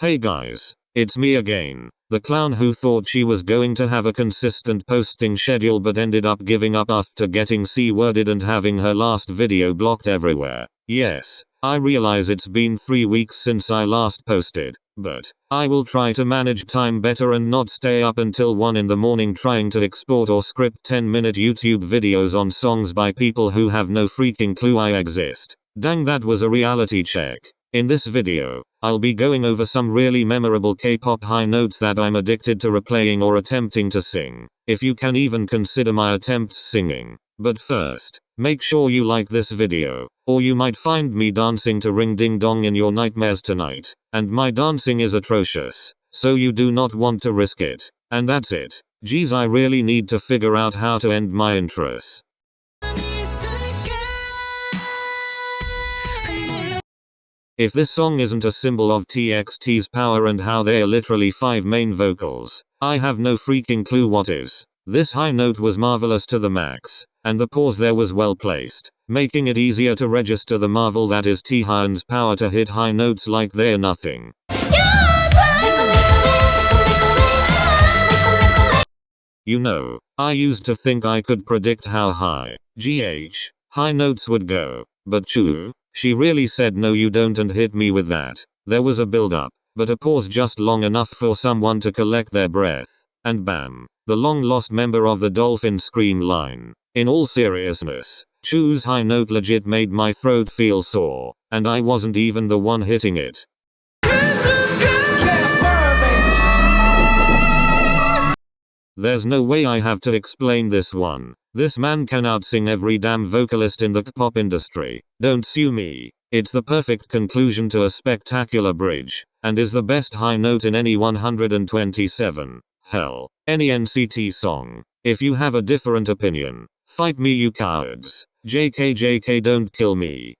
Hey guys, it's me again, the clown who thought she was going to have a consistent posting schedule but ended up giving up after getting C-worded and having her last video blocked everywhere. Yes, I realize it's been 3 weeks since I last posted, but I will try to manage time better and not stay up until 1 in the morning trying to export or script 10-minute YouTube videos on songs by people who have no freaking clue I exist. Dang, that was a reality check. In this video, I'll be going over some really memorable K-pop high notes that I'm addicted to replaying or attempting to sing, if you can even consider my attempts singing. But first, make sure you like this video, or you might find me dancing to Ring Ding Dong in your nightmares tonight, and my dancing is atrocious, so you do not want to risk it. And that's it. Geez, I really need to figure out how to end my intros. If this song isn't a symbol of TXT's power and how they are literally 5 main vocals, I have no freaking clue what is. This high note was marvelous to the max, and the pause there was well placed, making it easier to register the marvel that is Taehyun's power to hit high notes like they're nothing. You know, I used to think I could predict how high high notes would go, but she really said no you don't and hit me with that. There was a build up, but a pause just long enough for someone to collect their breath. And bam, the long lost member of the dolphin scream line. In all seriousness, Chu's high note legit made my throat feel sore, and I wasn't even the one hitting it. There's no way I have to explain this one. This man can outsing every damn vocalist in the Kpop industry. Don't sue me. It's the perfect conclusion to a spectacular bridge, and is the best high note in any 127. Hell, any NCT song. If you have a different opinion, fight me you cowards. JK don't kill me.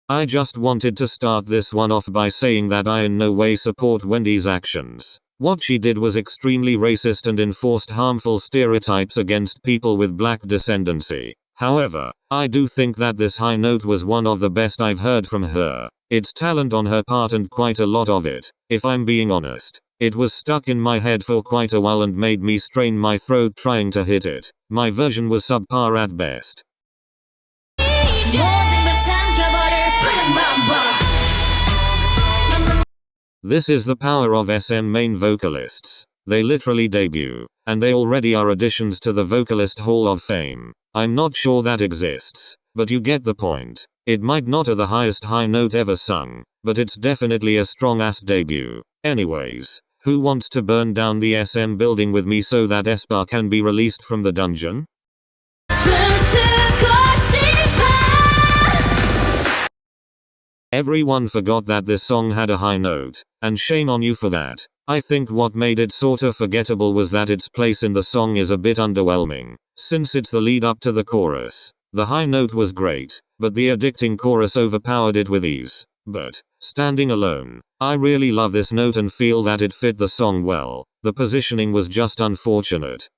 I just wanted to start this one off by saying that I in no way support Wendy's actions. What she did was extremely racist and enforced harmful stereotypes against people with black descendancy. However, I do think that this high note was one of the best I've heard from her. It's talent on her part and quite a lot of it, if I'm being honest. It was stuck in my head for quite a while and made me strain my throat trying to hit it. My version was subpar at best. This is the power of SM main vocalists. They literally debut, and they already are additions to the Vocalist Hall of Fame. I'm not sure that exists, but you get the point. It might not be the highest high note ever sung, but it's definitely a strong ass debut. Anyways, who wants to burn down the SM building with me so that aespa can be released from the dungeon? Everyone forgot that this song had a high note, and shame on you for that. I think what made it sorta forgettable was that its place in the song is a bit underwhelming, since it's the lead up to the chorus. The high note was great, but the addicting chorus overpowered it with ease. But, standing alone, I really love this note and feel that it fit the song well. The positioning was just unfortunate.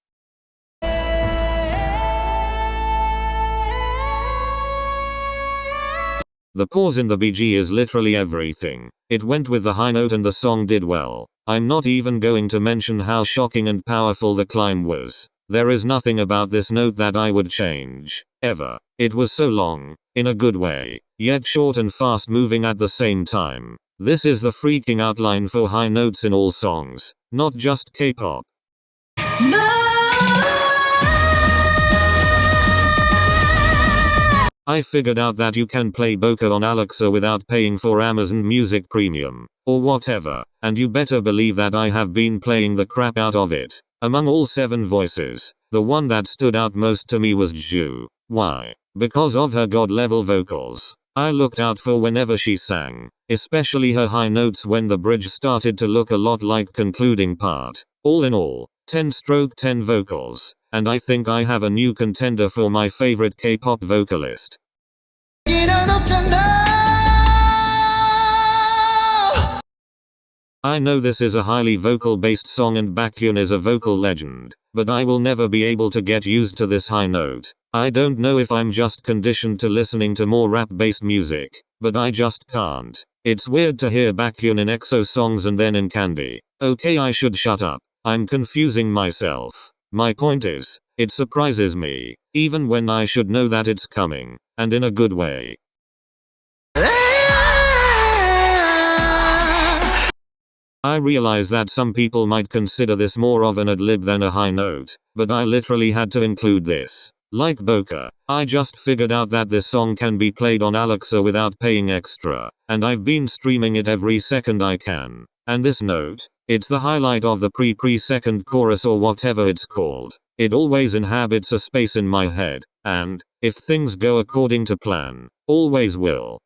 The pause in the BG is literally everything. It went with the high note and the song did well. I'm not even going to mention how shocking and powerful the climb was. There is nothing about this note that I would change, ever. It was so long, in a good way, yet short and fast moving at the same time. This is the freaking outline for high notes in all songs, not just K-pop. I figured out that you can play Boca on Alexa without paying for Amazon Music Premium, or whatever, and you better believe that I have been playing the crap out of it. Among all 7 voices, the one that stood out most to me was Jihyo. Why? Because of her god-level vocals. I looked out for whenever she sang, especially her high notes when the bridge started to look a lot like concluding part. All in all, 10/10 vocals, and I think I have a new contender for my favorite K-pop vocalist. I know this is a highly vocal-based song and Baekhyun is a vocal legend, but I will never be able to get used to this high note. I don't know if I'm just conditioned to listening to more rap-based music, but I just can't. It's weird to hear baekhyun in EXO songs and then in Candy. Okay, I should shut up. I'm confusing myself. My point is, it surprises me, even when I should know that it's coming, and in a good way. I realize that some people might consider this more of an ad-lib than a high note, but I literally had to include this. Like Boca, I just figured out that this song can be played on Alexa without paying extra, and I've been streaming it every second I can. And this note, it's the highlight of the pre-second chorus or whatever it's called. It always inhabits a space in my head, and, if things go according to plan, always will.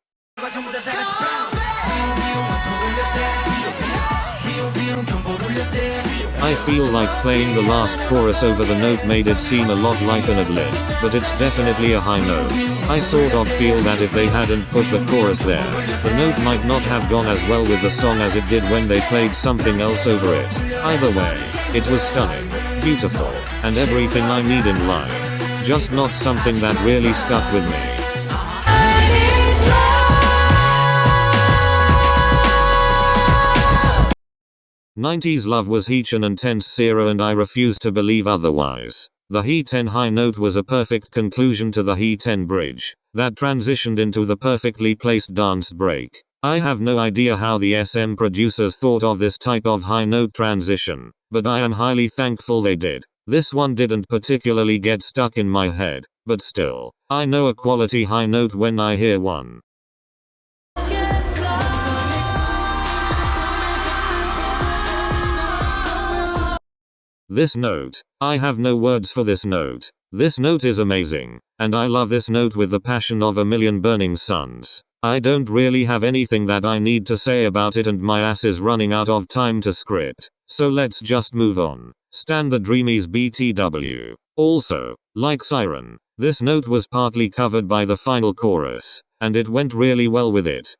I feel like playing the last chorus over the note made it seem a lot like an ad-lib, but it's definitely a high note. I sort of feel that if they hadn't put the chorus there, the note might not have gone as well with the song as it did when they played something else over it. Either way, it was stunning, beautiful, and everything I need in life. Just not something that really stuck with me. '90s love was Heech an intense zero and I refuse to believe otherwise. The He10 high note was a perfect conclusion to the He10 bridge, that transitioned into the perfectly placed dance break. I have no idea how the SM producers thought of this type of high note transition, but I am highly thankful they did. This one didn't particularly get stuck in my head, but still, I know a quality high note when I hear one. This note. I have no words for this note. This note is amazing, and I love this note with the passion of a million burning suns. I don't really have anything that I need to say about it and my ass is running out of time to script, so let's just move on. Stan the Dreamies BTW. Also, like Siren, this note was partly covered by the final chorus, and it went really well with it.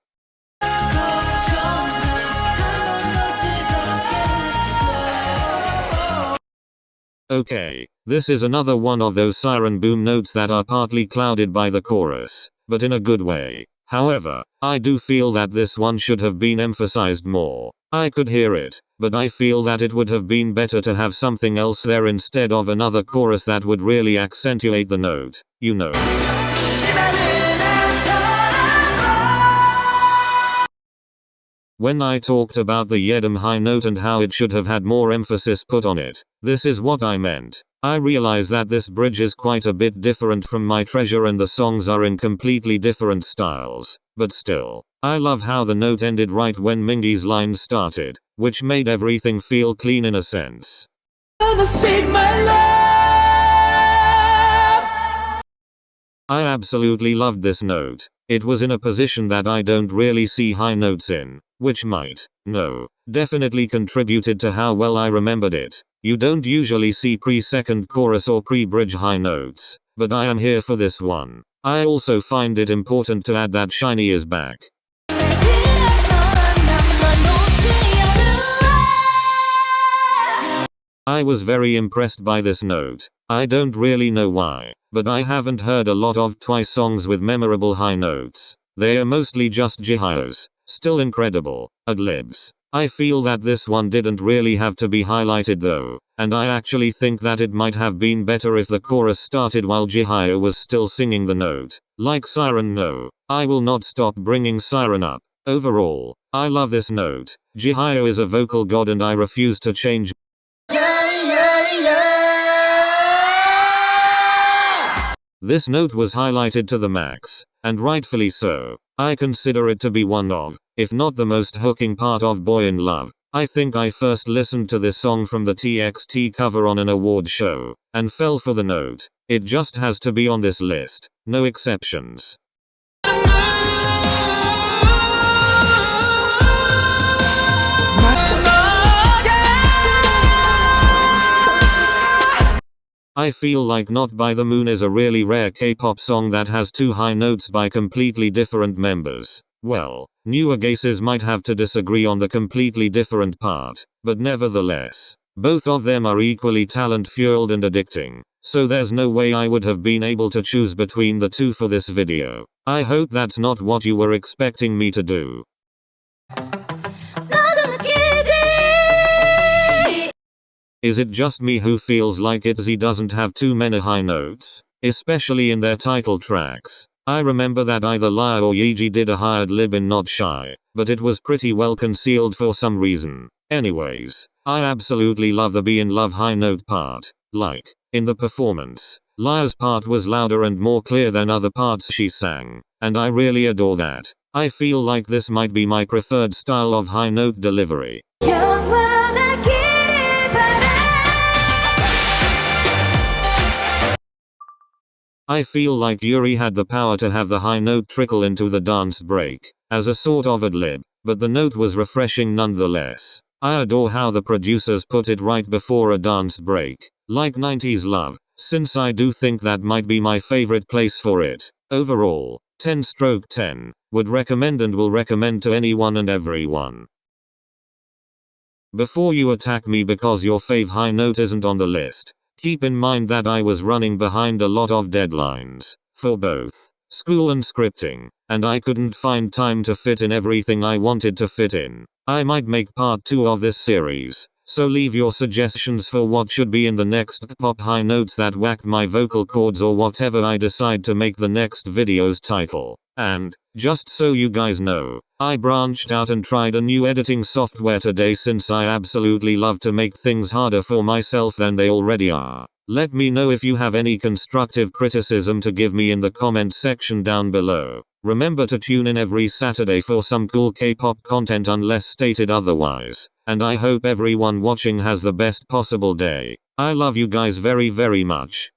Okay, this is another one of those siren boom notes that are partly clouded by the chorus, but in a good way. However, I do feel that this one should have been emphasized more. I could hear it, but I feel that it would have been better to have something else there instead of another chorus that would really accentuate the note, you know. When I talked about the Yedam high note and how it should have had more emphasis put on it, this is what I meant. I realize that this bridge is quite a bit different from my Treasure and the songs are in completely different styles, but still, I love how the note ended right when Mingi's lines started, which made everything feel clean in a sense. I absolutely loved this note. It was in a position that I don't really see high notes in, which might, no, definitely contributed to how well I remembered it. You don't usually see pre-second chorus or pre-bridge high notes, but I am here for this one. I also find it important to add that SHINee is back. I was very impressed by this note. I don't really know why, but I haven't heard a lot of Twice songs with memorable high notes. They are mostly just jihyos, still incredible, ad-libs. I feel that this one didn't really have to be highlighted though, and I actually think that it might have been better if the chorus started while Jihyo was still singing the note. Like Siren. No, I will not stop bringing Siren up. Overall, I love this note. Jihyo is a vocal god and I refuse to change. This note was highlighted to the max, and rightfully so. I consider it to be one of, if not the most hooking part of Boy in Love. I think I first listened to this song from the TXT cover on an award show, and fell for the note. It just has to be on this list, no exceptions. I feel like Not by the Moon is a really rare K-pop song that has two high notes by completely different members. Well, newer gases might have to disagree on the completely different part, but nevertheless, Both of them are equally talent-fueled and addicting, so there's no way I would have been able to choose between the two for this video. I hope that's not what you were expecting me to do. Is it just me who feels like itzy doesn't have too many high notes, especially in their title tracks? I remember that either Lia or Yeji did a high ad-lib in Not Shy, but it was pretty well concealed for some reason. Anyways, I absolutely love the Be in Love high note part. Like, in the performance, Lia's part was louder and more clear than other parts she sang, and I really adore that. I feel like this might be my preferred style of high note delivery. I feel like Yuri had the power to have the high note trickle into the dance break, as a sort of ad-lib, but the note was refreshing nonetheless. I adore how the producers put it right before a dance break, like 90s love, since I do think that might be my favorite place for it. Overall, 10/10, would recommend and will recommend to anyone and everyone. Before you attack me because your fave high note isn't on the list, keep in mind that I was running behind a lot of deadlines, for both school and scripting, and I couldn't find time to fit in everything I wanted to fit in. I might make part 2 of this series, so leave your suggestions for what should be in the next pop high notes that whacked my vocal cords or whatever I decide to make the next video's title. And, just so you guys know, I branched out and tried a new editing software today since I absolutely love to make things harder for myself than they already are. Let me know if you have any constructive criticism to give me in the comment section down below. Remember to tune in every Saturday for some cool K-pop content unless stated otherwise, and I hope everyone watching has the best possible day. I love you guys very much.